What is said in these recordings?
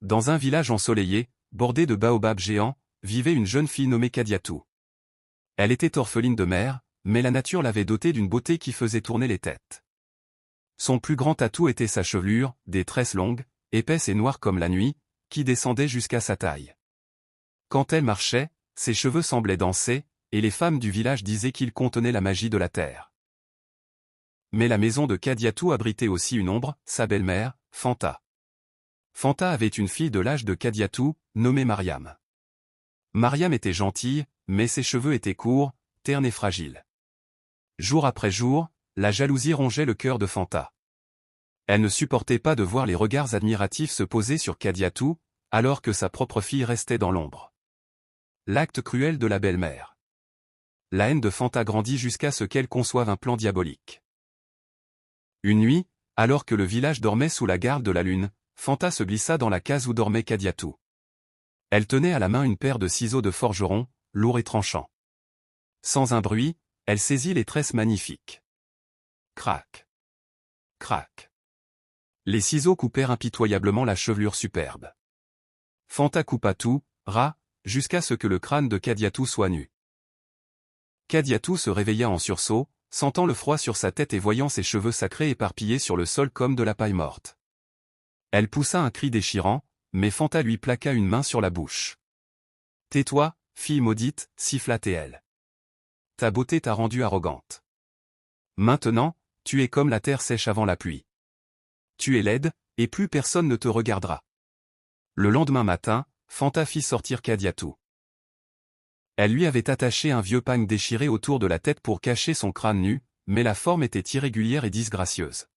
dans un village ensoleillé, bordé de baobabs géants, vivait une jeune fille nommée Kadiatou. Elle était orpheline de mère, mais la nature l'avait dotée d'une beauté qui faisait tourner les têtes. Son plus grand atout était sa chevelure, des tresses longues, épaisses et noires comme la nuit, qui descendaient jusqu'à sa taille. Quand elle marchait, ses cheveux semblaient danser, et les femmes du village disaient qu'ils contenaient la magie de la terre. Mais la maison de Kadiatou abritait aussi une ombre, sa belle-mère, Fanta. Fanta avait une fille de l'âge de Kadiatou, nommée Mariam. Mariam était gentille, mais ses cheveux étaient courts, ternes et fragiles. Jour après jour, la jalousie rongeait le cœur de Fanta. Elle ne supportait pas de voir les regards admiratifs se poser sur Kadiatou, alors que sa propre fille restait dans l'ombre. L'acte cruel de la belle-mère. La haine de Fanta grandit jusqu'à ce qu'elle conçoive un plan diabolique. Une nuit, alors que le village dormait sous la garde de la lune, Fanta se glissa dans la case où dormait Kadiatou. Elle tenait à la main une paire de ciseaux de forgeron, lourds et tranchants. Sans un bruit, elle saisit les tresses magnifiques. Crac. Crac. Les ciseaux coupèrent impitoyablement la chevelure superbe. Fanta coupa tout, ras, jusqu'à ce que le crâne de Kadiatou soit nu. Kadiatou se réveilla en sursaut, sentant le froid sur sa tête et voyant ses cheveux sacrés éparpillés sur le sol comme de la paille morte. Elle poussa un cri déchirant, mais Fanta lui plaqua une main sur la bouche. « Tais-toi, fille maudite, siffla-t-elle. Ta beauté t'a rendue arrogante. Maintenant, tu es comme la terre sèche avant la pluie. Tu es laide, et plus personne ne te regardera. » Le lendemain matin, Fanta fit sortir Kadiatou. Elle lui avait attaché un vieux pagne déchiré autour de la tête pour cacher son crâne nu, mais la forme était irrégulière et disgracieuse.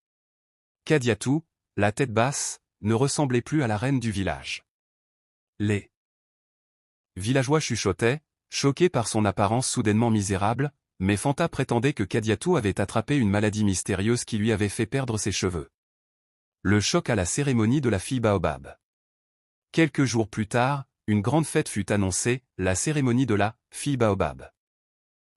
Kadiatou, la tête basse, ne ressemblait plus à la reine du village. Les villageois chuchotaient, choqués par son apparence soudainement misérable, mais Fanta prétendait que Kadiatou avait attrapé une maladie mystérieuse qui lui avait fait perdre ses cheveux. Le choc à la cérémonie de la fille Baobab. Quelques jours plus tard, une grande fête fut annoncée, la cérémonie de la fille Baobab.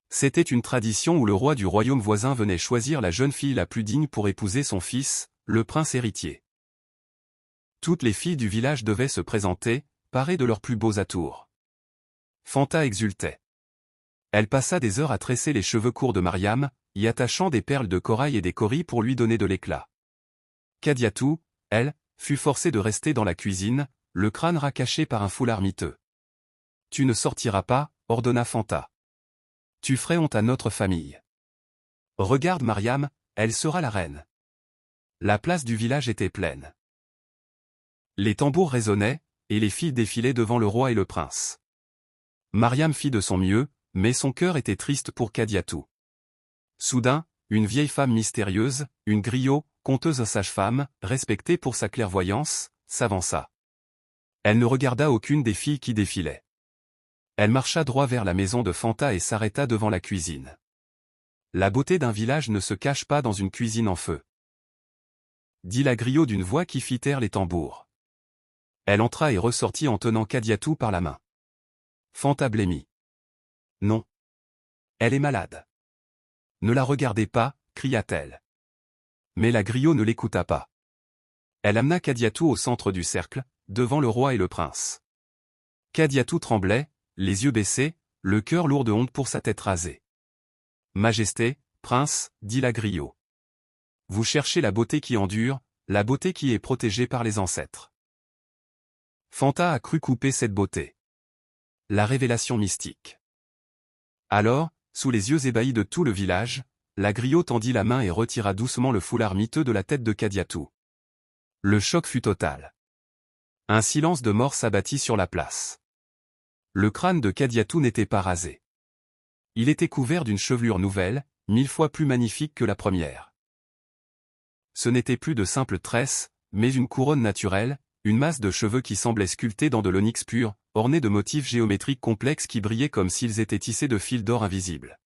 C'était une tradition où le roi du royaume voisin venait choisir la jeune fille la plus digne pour épouser son fils, le prince héritier. Toutes les filles du village devaient se présenter, parées de leurs plus beaux atours. Fanta exultait. Elle passa des heures à tresser les cheveux courts de Mariam, y attachant des perles de corail et des coris pour lui donner de l'éclat. Kadiatou, elle, fut forcée de rester dans la cuisine, le crâne racaché par un foulard miteux. « Tu ne sortiras pas, ordonna Fanta. Tu ferais honte à notre famille. Regarde Mariam, elle sera la reine. » La place du village était pleine. Les tambours résonnaient, et les filles défilaient devant le roi et le prince. Mariam fit de son mieux, mais son cœur était triste pour Kadiatou. Soudain, une vieille femme mystérieuse, une griot, conteuse sage-femme, respectée pour sa clairvoyance, s'avança. Elle ne regarda aucune des filles qui défilaient. Elle marcha droit vers la maison de Fanta et s'arrêta devant la cuisine. La beauté d'un village ne se cache pas dans une cuisine en feu, dit la griot d'une voix qui fit taire les tambours. Elle entra et ressortit en tenant Kadiatou par la main. Fanta blêmit. Non. Elle est malade. Ne la regardez pas, cria-t-elle. Mais la griot ne l'écouta pas. Elle amena Kadiatou au centre du cercle, devant le roi et le prince. Kadiatou tremblait, les yeux baissés, le cœur lourd de honte pour sa tête rasée. « Majesté, prince, dit la griot. Vous cherchez la beauté qui endure, la beauté qui est protégée par les ancêtres. » Fanta a cru couper cette beauté. La révélation mystique. Alors, sous les yeux ébahis de tout le village, la griot tendit la main et retira doucement le foulard miteux de la tête de Kadiatou. Le choc fut total. Un silence de mort s'abattit sur la place. Le crâne de Kadiatou n'était pas rasé. Il était couvert d'une chevelure nouvelle, 1000 fois plus magnifique que la première. Ce n'était plus de simples tresses, mais une couronne naturelle, une masse de cheveux qui semblait sculptée dans de l'onyx pur, ornée de motifs géométriques complexes qui brillaient comme s'ils étaient tissés de fils d'or invisibles.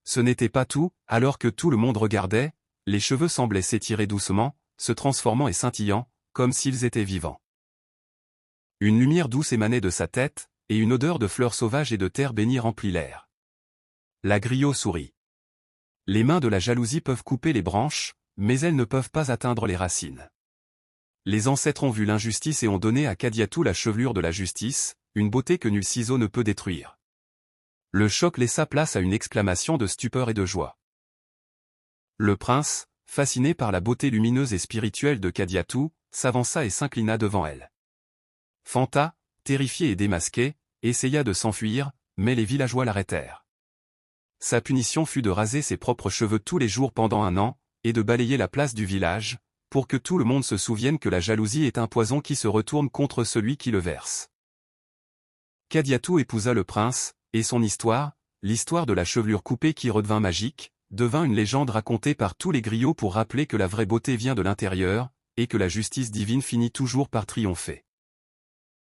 Ce n'était pas tout, alors que tout le monde regardait, les cheveux semblaient s'étirer doucement, se transformant et scintillant, comme s'ils étaient vivants. Une lumière douce émanait de sa tête, et une odeur de fleurs sauvages et de terre bénie remplit l'air. La griot sourit. Les mains de la jalousie peuvent couper les branches, mais elles ne peuvent pas atteindre les racines. Les ancêtres ont vu l'injustice et ont donné à Kadiatou la chevelure de la justice, une beauté que nul ciseau ne peut détruire. Le choc laissa place à une exclamation de stupeur et de joie. Le prince, fasciné par la beauté lumineuse et spirituelle de Kadiatou, s'avança et s'inclina devant elle. Fanta, terrifié et démasqué, essaya de s'enfuir, mais les villageois l'arrêtèrent. Sa punition fut de raser ses propres cheveux tous les jours pendant 1 an, et de balayer la place du village, pour que tout le monde se souvienne que la jalousie est un poison qui se retourne contre celui qui le verse. Kadiatou épousa le prince, et son histoire, l'histoire de la chevelure coupée qui redevint magique, devint une légende racontée par tous les griots pour rappeler que la vraie beauté vient de l'intérieur, et que la justice divine finit toujours par triompher.